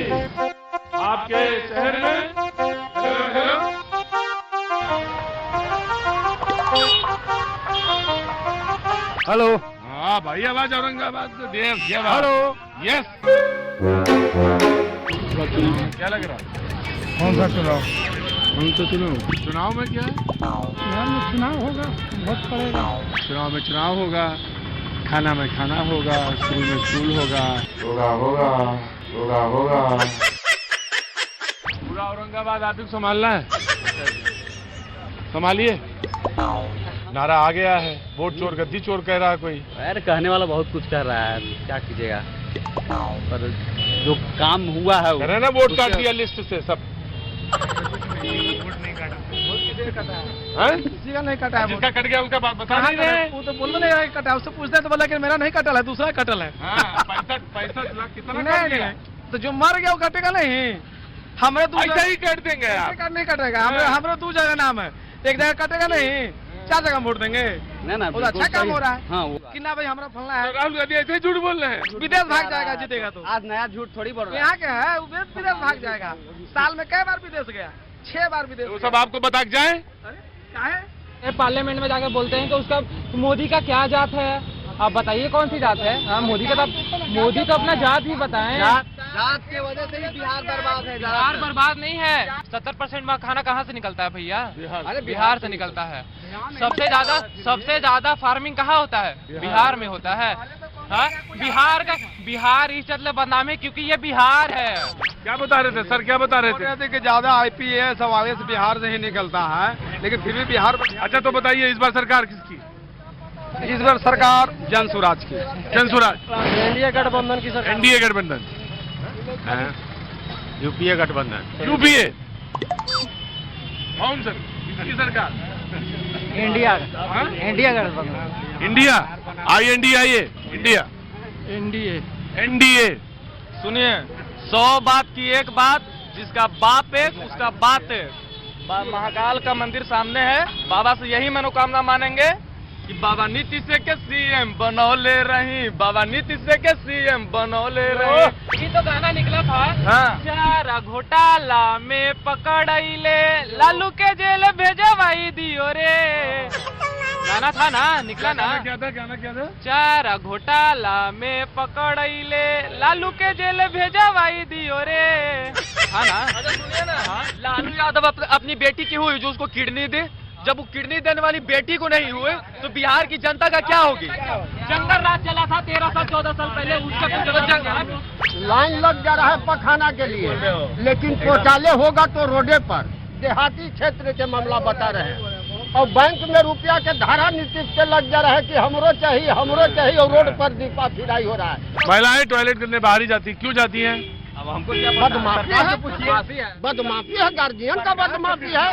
आपके शहर में हेलो। हाँ भाई, आवाज औरंगाबाद से देव। हेलो। यस। क्या लग रहा है? कौन सा चुनाव? कौन सा चुनाव? चुनाव में क्या है? चुनाव होगा, वोट पड़ेगा। चुनाव में चुनाव होगा, खाना में खाना होगा, स्कूल में स्कूल होगा। पूरा औरंगाबाद आप ही को संभालना है। संभालिए। नारा आ गया है, वोट चोर गद्दी चोर कह रहा है कोई। यार कहने वाला बहुत कुछ कर रहा है, क्या कीजिएगा, पर जो काम हुआ है कह रहे ना, वोट काट दिया लिस्ट से सब। किसी का नहीं कटा है। जिसका कट गया उनका बात बता नहीं रहे। वो तो बोल नहीं रहा है कटा, उससे पूछते तो बोला कि मेरा नहीं कटल है, दूसरा कटल है। 65 लाख कितना नहीं नहीं, तो जो मर गया वो कटेगा नहीं। हमारे ऐसा ही काट देंगे आप। नहीं कटेगा, हमारे 2 जगह नाम है, एक जगह कटेगा नहीं, 4 जगह वोट देंगे। ना बहुत अच्छा काम हो रहा है। हाँ, कि ना भाई हमारा फलना है। राहुल गांधी ऐसे झूठ बोल रहे हैं। विदेश भाग जाएगा जीतेगा तो। आज नया झूठ थोड़ी बोल रहा है। यहाँ के है, विदेश भाग जाएगा। साल में कई बार विदेश गया? 6 बार विदेश। वो सब आपको बता के जाए। काहे? पार्लियामेंट में जाकर बोलते हैं कि उसका मोदी का क्या जात है, आप बताइए कौन सी जात है? हाँ, मोदी तो अपना जात ही बताएं। जात के वजह से ही बिहार बर्बाद है। बिहार बर्बाद नहीं है। 70% खाना कहाँ से निकलता है भैया? अरे बिहार से निकलता है। सबसे ज्यादा फार्मिंग कहाँ होता है? बिहार में होता है। हाँ, बिहार इस चलते बदनाम है क्योंकि ये बिहार है। क्या बता रहे थे सर, क्या बता रहे थे? कि ज्यादा IPS IAS बिहार से ही निकलता है, लेकिन फिर भी बिहार। अच्छा तो बताइए, इस बार सरकार किसकी? इस बार सरकार जन स्वराज की। जन स्वराज। एनडीए गठबंधन की सरकार। एनडीए गठबंधन। यूपीए गठबंधन। यूपीए कौन सर? किसकी सरकार? इंडिया गठबंधन। India INDIA India. एनडीए। सुनिए, 100 बात की एक बात, जिसका बाप एक उसका बात एक। महाकाल का मंदिर सामने है, बाबा से यही मनोकामना मानेंगे कि बाबा नीतीश के CM बनौले रही, बाबा नीतीश के CM बनौले रही। ये तो गाना निकला था। हाँ। चारा घोटाला में पकड़ाइले, लालू के जेल भेजवाई दियो रे। गाना था ना, निकला ना। गाना क्या था? चारा घोटाला में पकड़ाइले, लालू के जेल भेजवाई दियो रे। हाँ ना। सुनिए ना, हाँ। लालू यादव अपनी बेटी की हुई जो उसको किडनी दे, जब वो किडनी देने वाली बेटी को नहीं हुए तो बिहार की जनता का क्या होगी? जंगल राज चला था 13 साल 14 साल पहले, उसका लाइन लग जा रहा है पखाना के लिए, लेकिन शौचालय होगा तो रोडे पर। देहाती क्षेत्र के मामला बता रहे हैं, और बैंक में रुपया के धारा नीतीश से लग जा रहा है कि हमरो चाहिए, और रोड पर दीपा फिराई हो रहा है। महिलाएं टॉयलेट करने बाहर ही जाती, क्यों जाती हैं? अब हमको क्या बदमाशी है, बदमाशी है, गार्जियन का बदमाशी है।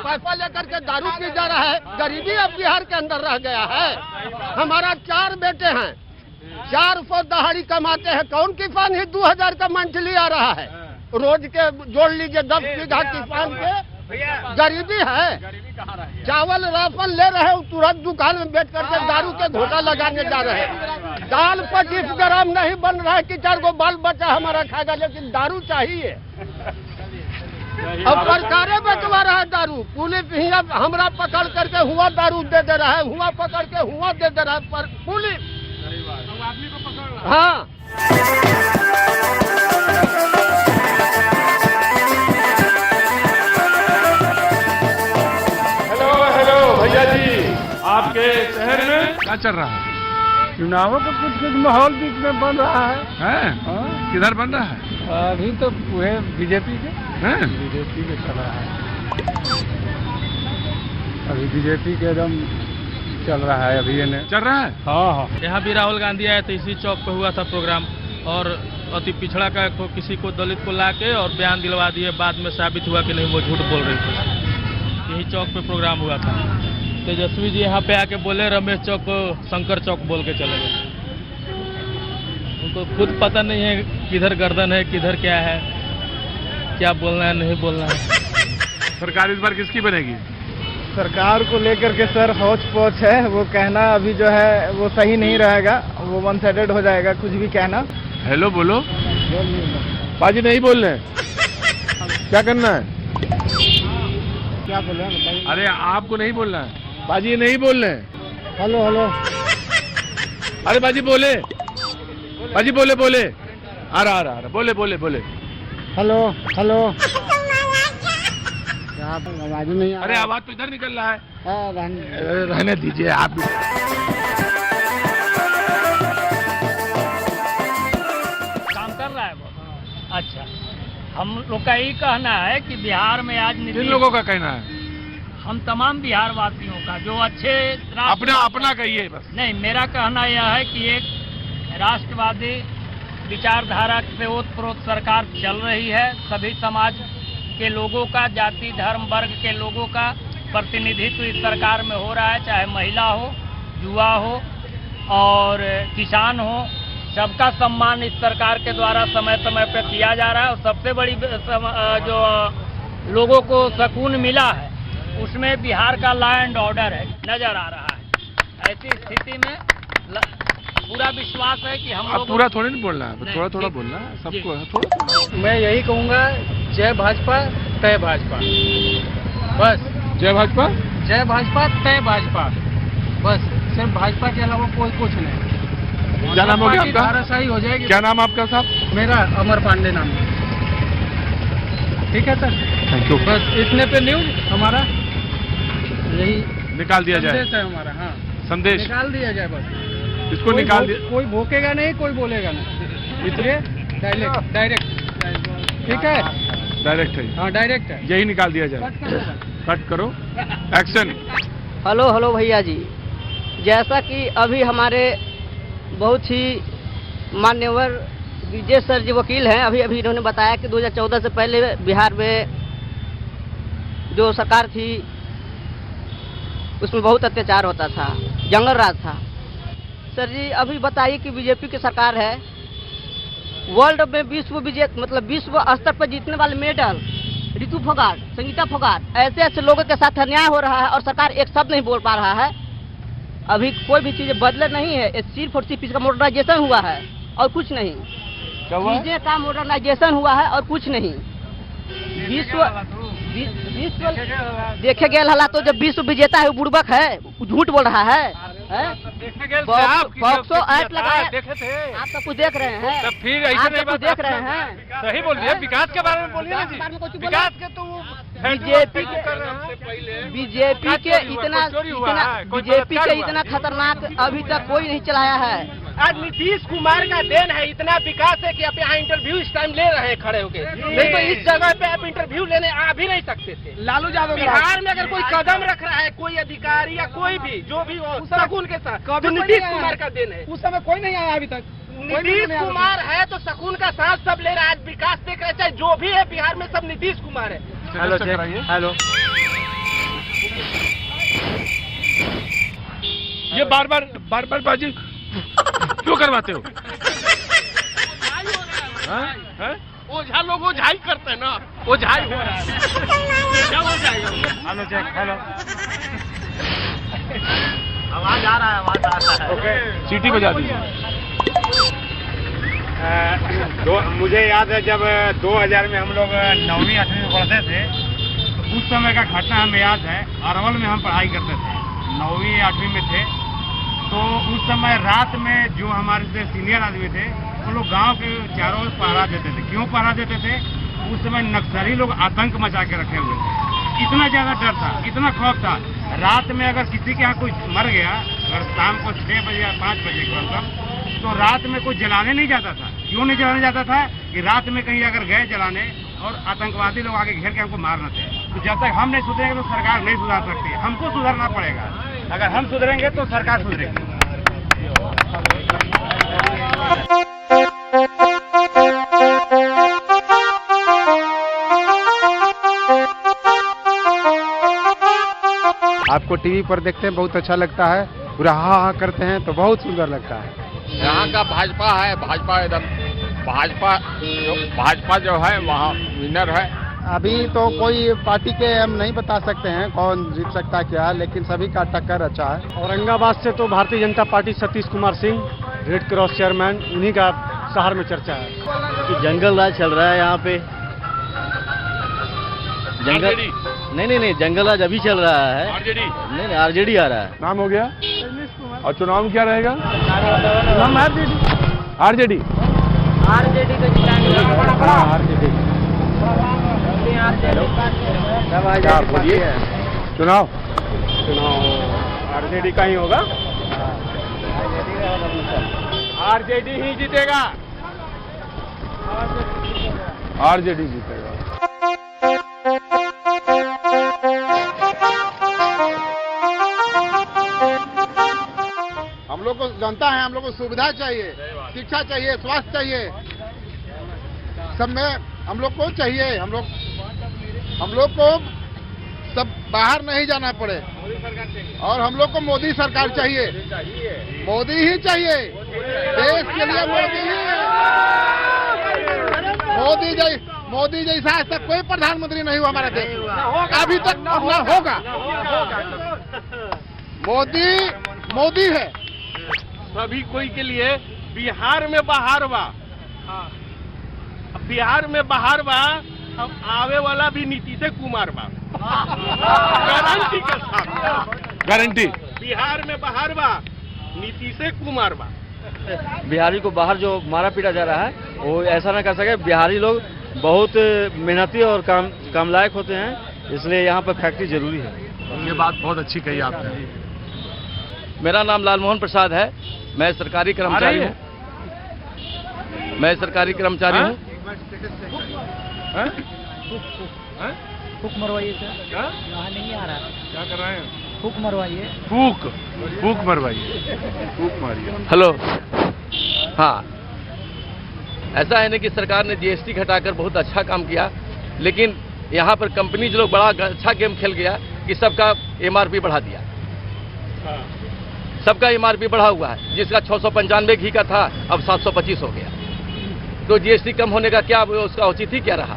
पैसा लेकर के दारू पी जा रहा है। गरीबी अब बिहार के अंदर रह गया है। हमारा 4 बेटे हैं, 400 दहाड़ी कमाते हैं। कौन किसान ही 2000 का मंथली आ रहा है? रोज के जोड़ लीजिए 10 बीघा किसान के। गरीबी है। चावल राशन ले रहे हैं, तुरंत दुकान में बैठ करके दारू के घोटा लगाने जा रहे हैं। दाल 25 ग्राम नहीं बन रहा है कि 4 गो बाल बच्चा हमारा खाएगा, लेकिन दारू चाहिए। अब सरकारें बेचवा रहा है दारू। पुलिस ही अब हमरा पकड़ करके हुआ दारू दे रहा है, हुआ पकड़ के हुआ दे रहा है, पर पुलिस। हाँ, भैया जी, आपके शहर में क्या चल रहा है? चुनावों का कुछ माहौल बीच में बन रहा है। किधर बन रहा है? अभी तो वह बीजेपी के चल रहा है। अभी बीजेपी के एकदम चल रहा है। अभी ये चल रहा है। हाँ। यहाँ भी राहुल गांधी आए थे, इसी चौक पे हुआ था प्रोग्राम, और अति पिछड़ा का किसी को दलित को लाके और बयान दिलवा दिए। बाद में साबित हुआ कि नहीं, वो झूठ बोल रही थी। यही चौक पे प्रोग्राम हुआ था। तेजस्वी जी यहाँ पे आके बोले रमेश चौक को शंकर चौक बोल के चले गए। उनको खुद पता नहीं है किधर गर्दन है, किधर क्या है, क्या बोलना है नहीं बोलना है। सरकार इस बार किसकी बनेगी? सरकार को लेकर के सर हौच पौच है। वो कहना अभी जो है वो सही नहीं रहेगा, वो वन साइडेड हो जाएगा कुछ भी कहना। हेलो बोलो। बाजी नहीं बोलना है, क्या करना है? क्या बोल रहे हैं बताइए। अरे आपको नहीं बोलना है, बाजी नहीं बोलना है। Hello hello. अरे बाजी बोले, बाजी बोले बोले, आ रहा बोले बोले बोले। Hello hello. क्या आवाज नहीं आ अरे आवाज तो इधर निकल रहा है। रहने रहने दीजिए आप। काम कर रहा है वो। अच्छा, हम लोग का यही कहना है कि बिहार में आज किन नीतीश, लोगों का कहना है? हम तमाम बिहार वासियों का जो अच्छे अपना अपना कहिए बस। नहीं, मेरा कहना यह है कि एक राष्ट्रवादी विचारधारा से ओतप्रोत सरकार चल रही है। सभी समाज के लोगों का, जाति धर्म वर्ग के लोगों का प्रतिनिधित्व इस सरकार में हो रहा है, चाहे महिला हो, युवा हो और किसान हो। सबका सम्मान इस सरकार के द्वारा समय समय पर किया जा रहा है और सबसे बड़ी जो लोगों को सुकून मिला है उसमें बिहार का लॉ एंड ऑर्डर है, नजर आ रहा है। ऐसी स्थिति में पूरा विश्वास है कि हम अब लोग पूरा थोड़ी नहीं बोलना है, नहीं, थोड़ा थोड़ा ठीक। बोलना है सबको, जी। थोड़ा। मैं यही कहूँगा, जय भाजपा तय भाजपा, बस। जय भाजपा। जय भाजपा तय भाजपा, बस। सिर्फ भाजपा के अलावा कोई कुछ नहीं। क्या नाम हो गया आपका? धाराशाही हो जाएगी। क्या नाम आपका साहब? मेरा अमर पांडे नाम है। ठीक है सर, थैंक यू। बस इतने पे न्यूज हमारा यही निकाल दिया जाए संदेश है हमारा। हाँ, संदेश, निकाल दिया जाए बस। इसको निकाल दिया। कोई भोकेगा नहीं, कोई बोलेगा नहीं, इसलिए डायरेक्ट डायरेक्ट। ठीक है, डायरेक्ट है, हाँ डायरेक्ट है। यही निकाल दिया जाए। कट करो, एक्शन। हेलो हेलो भैया जी, जैसा कि अभी हमारे बहुत ही मान्यवर विजय सर जी वकील हैं, अभी इन्होंने बताया कि 2014 से पहले बिहार में जो सरकार थी उसमें बहुत अत्याचार होता था, जंगल राज था। सर जी अभी बताइए कि बीजेपी की सरकार है, वर्ल्ड में विश्व विजेता मतलब विश्व स्तर पर जीतने वाले मेडल ऋतु फोगाट, संगीता फोगाट, ऐसे ऐसे लोगों के साथ अन्याय हो रहा है और सरकार एक शब्द नहीं बोल पा रहा है। अभी कोई भी चीजें बदले नहीं है, सिर्फ और सिर्फ इसका मॉडर्नाइजेशन हुआ है और कुछ नहीं। चीजें का मॉडर्नाइजेशन हुआ है और कुछ नहीं। विश्व देखे गए हला तो जब विश्व विजेता है वो बुड़बक है, झूठ बोल रहा है। पॉक्सो एक्ट लगाया, देखे थे आप सब कुछ देख रहे हैं, तब फिर ऐसे आप नहीं सब कुछ देख रहे हैं। सही बोलिए, विकास के बारे में बोलिए ना जी। विकास के तो बीजेपी के इतना खतरनाक अभी तक कोई नहीं चलाया है। आज नीतीश कुमार का देन है, इतना विकास है कि आप यहाँ इंटरव्यू इस टाइम ले रहे हैं खड़े होके, नहीं तो इस जगह पे आप इंटरव्यू लेने आ भी नहीं सकते थे। लालू यादव बिहार में अगर कोई कदम रख रहा है, कोई अधिकारी या कोई भी जो भी हो सकून के साथ, तो नीतीश कुमार का देन है। उस समय कोई नहीं आया अभी तक। नीतीश कुमार है तो सकून का सांस सब ले रहा है, आज विकास देख रहे, चाहे जो भी है बिहार में सब नीतीश कुमार है। Hello hello. ये बार बार बाजी क्यों करवाते हो? ओझा लोग ओझाई करते हैं ना, ओझाई हो रहा है। Hello check, hello. आवाज आ रहा है, आवाज आ रहा है। ओके, सीटी बजा दीजिए। मुझे याद है जब 2000 में हम लोग 9वीं 8वीं में पढ़ते थे, तो उस समय का घटना हमें याद है। अरवल में हम पढ़ाई करते थे, 9वीं 8वीं में थे। तो उस समय रात में जो हमारे से सीनियर आदमी थे वो लोग गांव के चारों ओर पहरा देते थे। क्यों पहरा देते थे? उस समय नक्सली लोग आतंक मचा के रखे हुए थे। इतना ज्यादा डर था, इतना खौफ था। रात में अगर किसी के यहाँ कोई मर गया, अगर शाम को 6 बजे या 5 बजे के मतलब, तो रात में कोई जलाने नहीं जाता था। क्यों नहीं जलाने जाता था? कि रात में कहीं अगर गए जलाने और आतंकवादी लोग आगे घेर के हमको मारना थे। तो जब तक हम नहीं सुधरेंगे तो सरकार नहीं सुधार सकती। हमको सुधरना पड़ेगा। अगर हम सुधरेंगे तो सरकार सुधरेगी। आपको टीवी पर देखते हैं बहुत अच्छा लगता है, पूरा हा करते हैं तो बहुत सुंदर लगता है। यहाँ का भाजपा है, भाजपा एकदम भाजपा जो है वहाँ विनर है। अभी तो कोई पार्टी के हम नहीं बता सकते हैं कौन जीत सकता है क्या, लेकिन सभी का टक्कर अच्छा है। औरंगाबाद से तो Bharatiya Janata party Satish Kumar Singh, red cross chairman, उन्हीं का शहर में चर्चा है कि जंगल राज चल रहा है यहाँ पे। जंगल नहीं, जंगल राज अभी चल रहा है। आरजेडी नहीं, आरजेडी आ रहा है। नाम हो गया। और चुनाव में क्या रहेगा? आरजेडी क्या बोलिए? चुनाव आरजेडी का ही होगा। आरजेडी ही जीतेगा। आरजेडी जीतेगा। हम लोग को जनता है, हम लोग को सुविधा चाहिए, शिक्षा चाहिए, स्वास्थ्य चाहिए, सब में हम लोग को चाहिए। हम लोग को सब बाहर नहीं जाना पड़े और हम लोग को मोदी सरकार चाहिए। मोदी ही चाहिए, देश के लिए मोदी ही। मोदी जैसा आज तक कोई प्रधानमंत्री नहीं हुआ हमारे देश में, अभी तक ना होगा। मोदी है। सभी कोई के लिए बिहार में बहार बा। बिहार में बहार बा, अब आवे वाला भी नीतीश कुमार बा। गारंटी के साथ। गारंटी। बिहार में बहार बा, नीतीश कुमार बा। बिहारी को बाहर जो मारा पीटा जा रहा है वो ऐसा ना कर सके। बिहारी लोग बहुत मेहनती और काम लायक होते हैं, इसलिए यहाँ पर फैक्ट्री जरूरी है। ये बात बहुत अच्छी कही आपने। मेरा नाम लालमोहन प्रसाद है। मैं सरकारी कर्मचारी हूँ। फूक मरवाइए सर, यहाँ नहीं आ रहा। क्या कर रहे हैं? फूक मरवाइए। फूक मरवाइए, फूक मारिए। हेलो। हाँ, ऐसा है ना कि सरकार ने जीएसटी घटाकर बहुत अच्छा काम किया, लेकिन यहाँ पर कंपनी जो लोग बड़ा अच्छा गेम खेल गया कि सबका एमआरपी बढ़ा दिया। सबका एमआरपी बढ़ा हुआ है, जिसका 695 घी का था अब 725 हो गया। तो जीएसटी कम होने का क्या उसका औचित्य क्या रहा?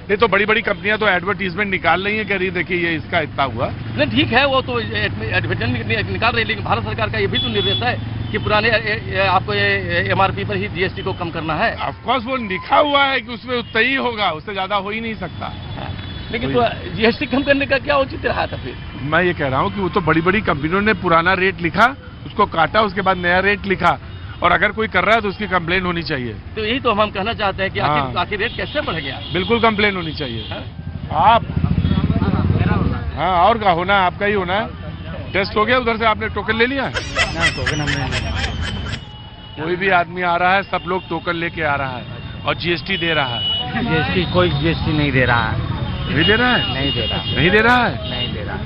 नहीं तो बड़ी बड़ी कंपनियां तो एडवर्टीजमेंट निकाल रही हैं, कह रही देखिए ये इसका इतना हुआ। नहीं ठीक है, वो तो एडवर्टाइजमेंट निकाल रही, लेकिन भारत सरकार का ये भी तो निर्देश है कि पुराने आपको एमआरपी पर ही जीएसटी को कम करना है। ऑफ कोर्स वो लिखा हुआ है कि उसमें उतना ही होगा, उससे ज्यादा हो ही नहीं सकता। लेकिन तो जीएसटी कम करने का क्या औचित्य रहा था फिर? मैं ये कह रहा हूँ कि वो तो बड़ी बड़ी कंपनियों ने पुराना रेट लिखा, उसको काटा, उसके बाद नया रेट लिखा, और अगर कोई कर रहा है तो उसकी कंप्लेन होनी चाहिए। तो यही तो हम कहना चाहते हैं कि आखिर रेट कैसे बढ़ गया? बिल्कुल कंप्लेन होनी चाहिए। आप हाँ, और का होना है, आपका ही होना है। टेस्ट हो गया उधर से? आपने टोकन ले लिया? टोकन हमने कोई भी आदमी आ रहा है, सब लोग टोकन लेके आ रहा है और जीएसटी दे रहा है। जीएसटी कोई जीएसटी नहीं दे रहा है। नहीं दे रहा है? नहीं दे रहा। नहीं दे रहा है? नहीं दे रहा।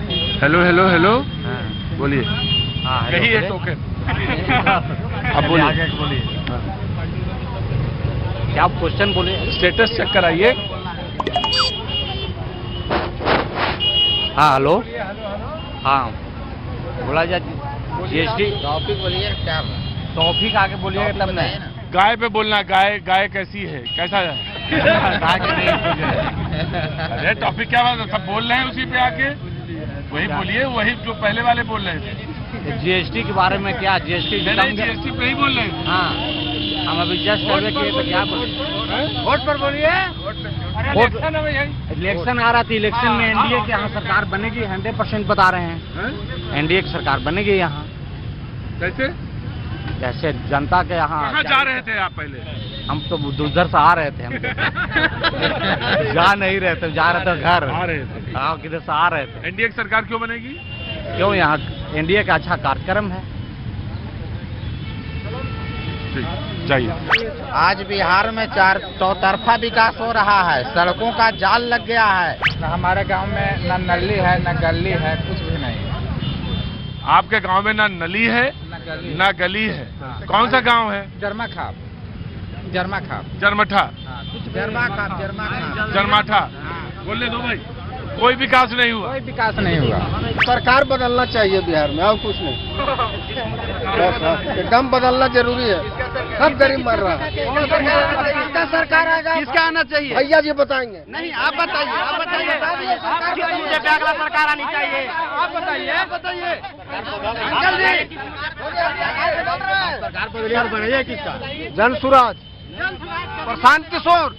हेलो हेलो हेलो, बोलिए। यही है टोकन। अब बोलिए। क्या आप क्वेश्चन बोले? स्टेटस चेक कराइए। हाँ हेलो। हाँ बोला जाए जीएसटी। टॉपिक बोलिए, क्या टॉपिक आगे बोलिए तब नहीं। गाय पे बोलना। गाय कैसी है, कैसा है? अरे टॉपिक क्या बात है, सब बोल रहे हैं उसी पे आके वही बोलिए, वही जो पहले वाले बोल रहे थे। जीएसटी के बारे में क्या? जीएसटी जीएसटी पे ही बोल रहे हैं। हाँ, हम अभी जस्ट सर्वे किए तो क्या बोले? वोट पर बोलिए। इलेक्शन आ रहा था, इलेक्शन में एनडीए की यहाँ सरकार बनेगी, 100% बता रहे हैं। एनडीए की सरकार बनेगी यहाँ। कैसे? जैसे जनता के यहाँ। कहाँ जा रहे थे आप पहले? हम तो उधर से आ रहे थे। हम जा नहीं रहे थे, जा रहे थे घर। आ रहे थे? हाँ, किधर से आ रहे थे। एनडीए की सरकार क्यों बनेगी? क्यों? यहाँ एनडीए का अच्छा कार्यक्रम है। जाइए। आज बिहार में चौतरफा विकास हो रहा है, सड़कों का जाल लग गया है। हमारे गांव में न नली है न गली है, कुछ भी नहीं। आपके गांव में ना नली है ना गली है? कौन सा गांव है? जरमाखाप। जरमठा। जरमाठा। बोलने दो भाई। कोई विकास नहीं हुआ? कोई विकास नहीं हुआ। सरकार बदलना चाहिए बिहार में, और कुछ नहीं। एकदम बदलना जरूरी है, सब गरीब मर रहा है। किसका सरकार आएगा? किसका आना चाहिए? भैया जी बताएंगे। नहीं, आप बताइए। आप बताइए। सरकार आनी चाहिए। आप बताइए। सरकार बदलिए किसका? जन सुराज। प्रशांत किशोर।